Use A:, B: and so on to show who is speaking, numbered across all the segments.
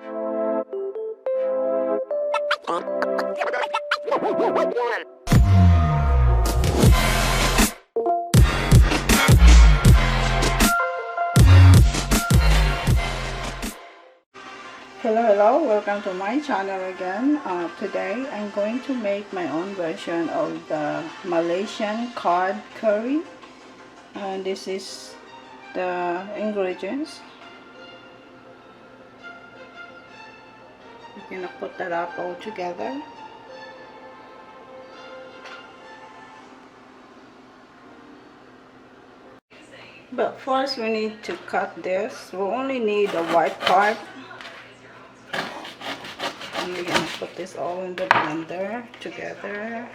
A: Hello, welcome to my channel again. Today I'm going to make my own version of the Malaysian cod curry. This is the ingredients. We're gonna put that up all together. But first we need to cut this. We only need the white part. And we're gonna put this all in the blender together.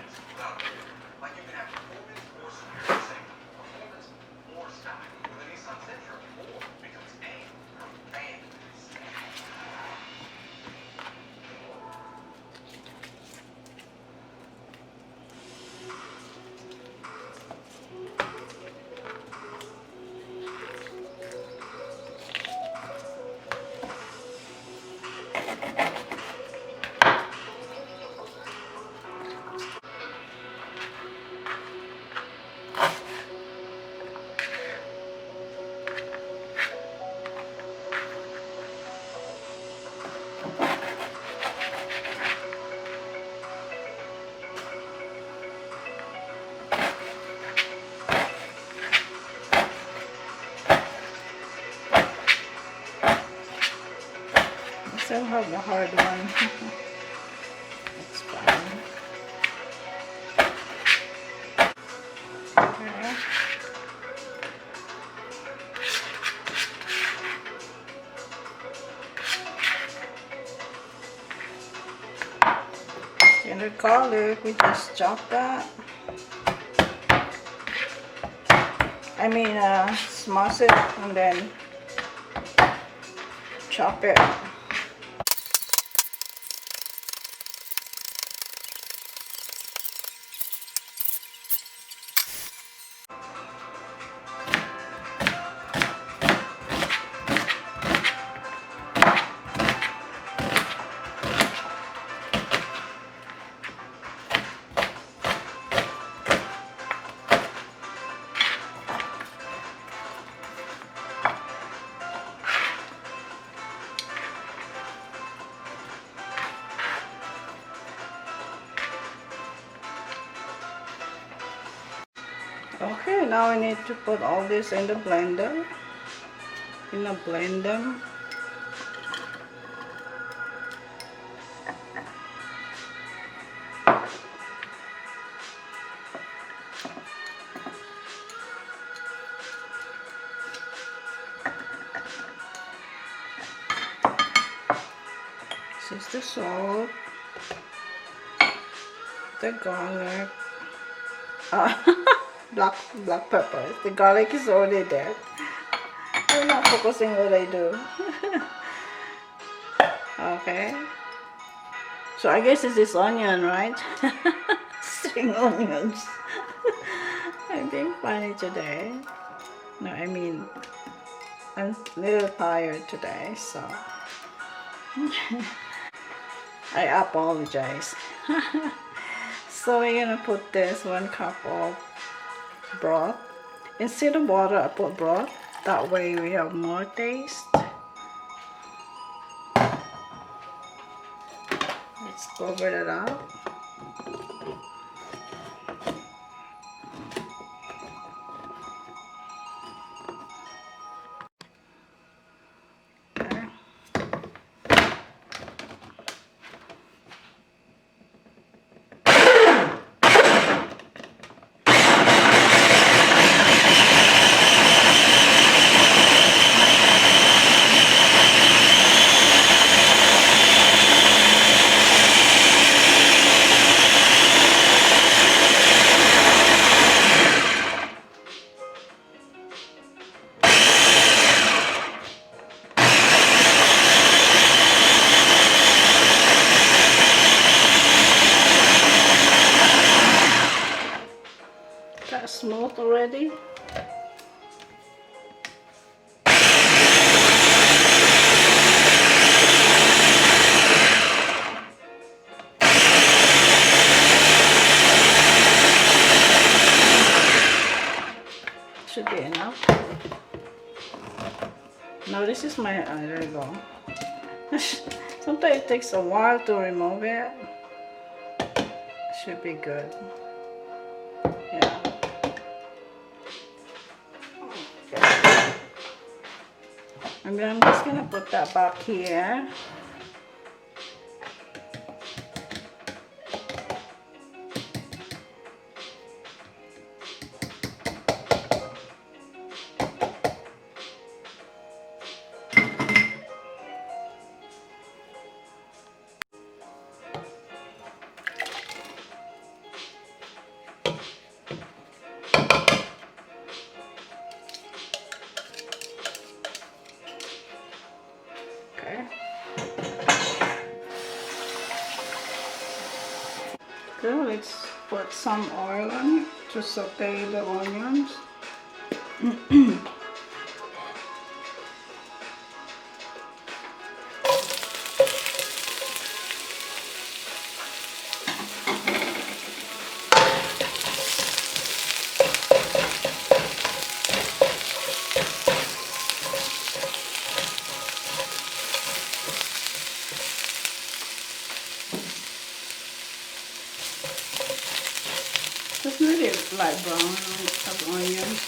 A: I still have the hard one. It's fine. Okay. And the garlic, we just chop that. I mean, smash it and then chop it. Okay, now I need to put all this in the blender. Blend them. This is the salt, the garlic. Black pepper. The garlic is already there. I'm not focusing what I do. Okay. So I guess it's this onion, right? String onions. I'm being funny today. No, I mean, I'm a little tired today, so I apologize. So we're gonna put this 1 cup of broth. Instead of water, I put broth. That way we have more taste. Let's cover it up. Now this is my, there you go. Sometimes it takes a while to remove it. Should be good. Yeah. Okay. And then I'm just gonna put that back here. Okay. Okay, let's put some oil on it to saute the onions. Just really light brown of onions.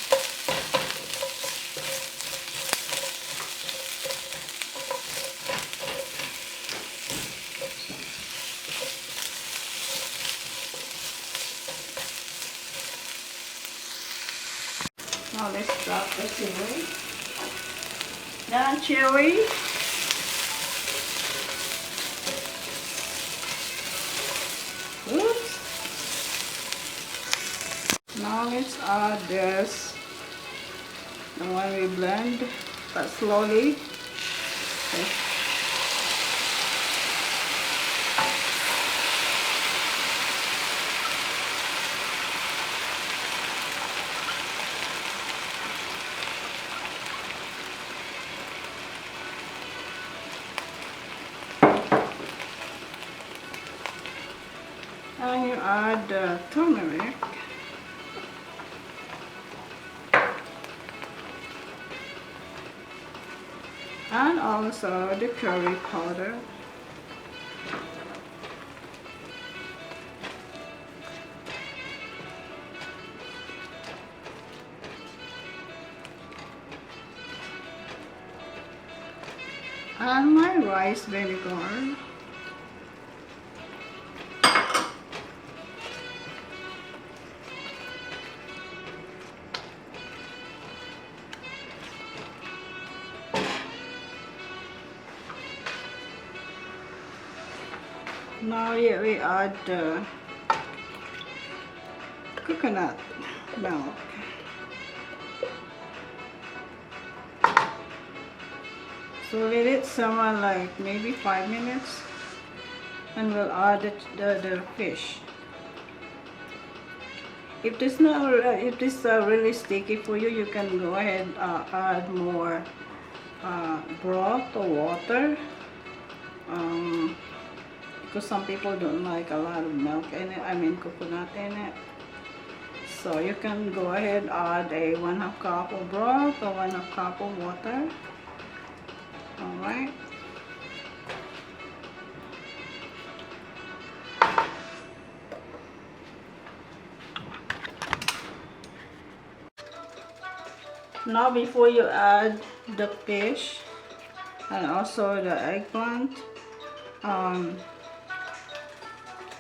A: Now let's drop the chili. Then chili. Oops. Now let's add this, the one we blend, but slowly. Okay. And you add the turmeric. And also the curry powder. And my rice vinegar. Now we add the coconut milk. So let it simmer like maybe 5 minutes, and we'll add the fish. If this really sticky for you, you can go ahead add more broth or water. Because some people don't like a lot of milk in it, I mean coconut in it. So you can go ahead add a 1/2 cup of broth or 1/2 cup of water. Alright. Now before you add the fish and also the eggplant,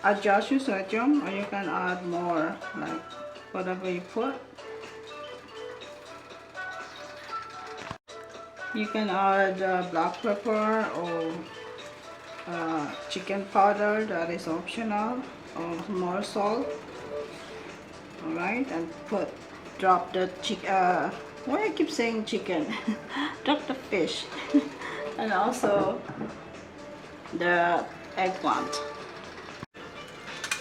A: adjust your sodium, or you can add more, like whatever you put. You can add black pepper or chicken powder, that is optional, or more salt. Alright, and drop the chicken, why I keep saying chicken? Drop the fish and also the eggplant.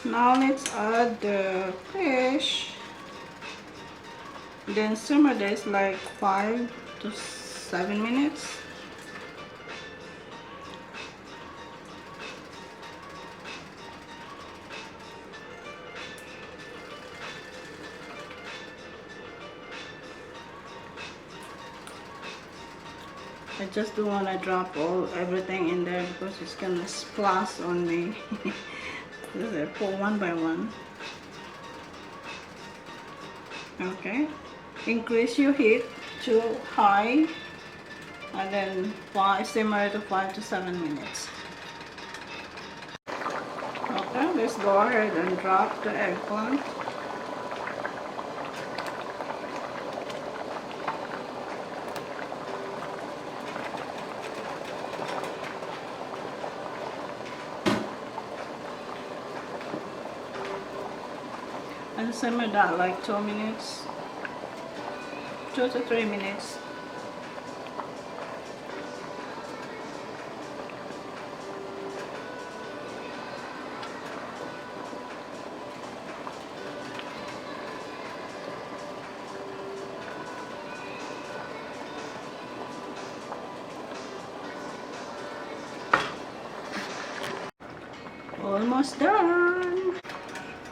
A: Now let's add the fish, then simmer this like 5 to 7 minutes. I just don't want to drop everything in there because it's gonna splash on me. Just pour one by one. Okay, increase your heat to high and then simmer to 5 to 7 minutes. Okay, let's go ahead and drop the eggplant. And simmer that like 2 minutes, 2 to 3 minutes. Almost done.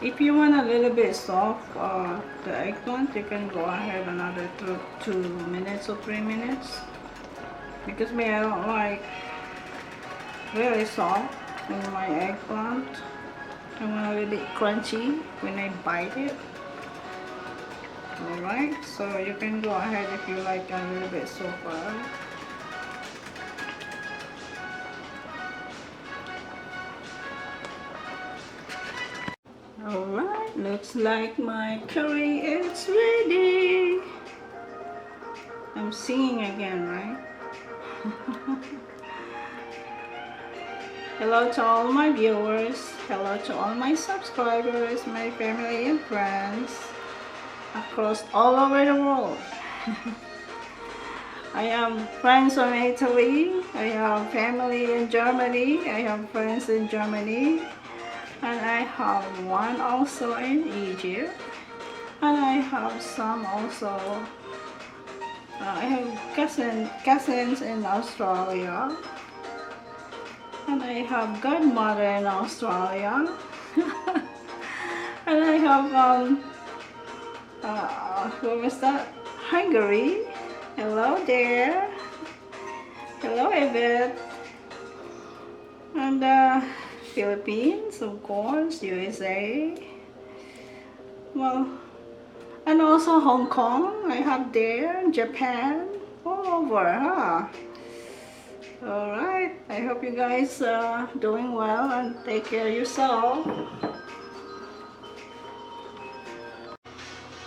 A: If you want a little bit soft, the eggplant, you can go ahead another 2 minutes or 3 minutes. Because me, I don't like really soft in my eggplant. I want a little bit crunchy when I bite it. Alright, so you can go ahead if you like a little bit softer. Alright, looks like my curry is ready. I'm singing again, right? Hello to all my viewers. Hello to all my subscribers, my family and friends across all over the world. I have friends from Italy. I have family in Germany. I have friends in Germany. And I have one also in Egypt, and I have some also. I have cousins in Australia, and I have godmother in Australia, and I have what was that? Hungary. Hello there. Hello, Yvette. And Philippines, of course, USA, well, and also Hong Kong, I have there, Japan, all over, huh? Alright, I hope you guys are doing well and take care of yourself.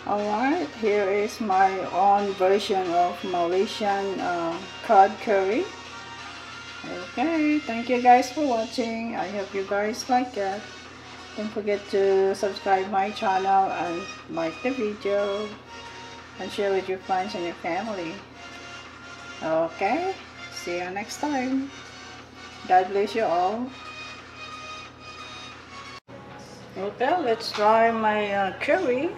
A: Alright, here is my own version of Malaysian cod curry. Okay, thank you guys for watching. I hope you guys like it. Don't forget to subscribe my channel and like the video and share with your friends and your family. Okay, see you next time. God bless you all. Okay, let's try my curry.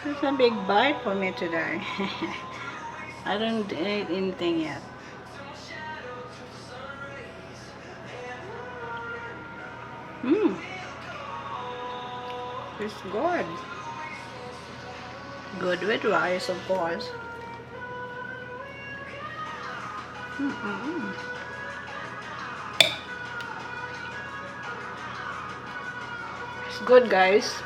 A: It's a big bite for me today. I don't eat anything yet. It's good. Good with rice, of course. It's good, guys.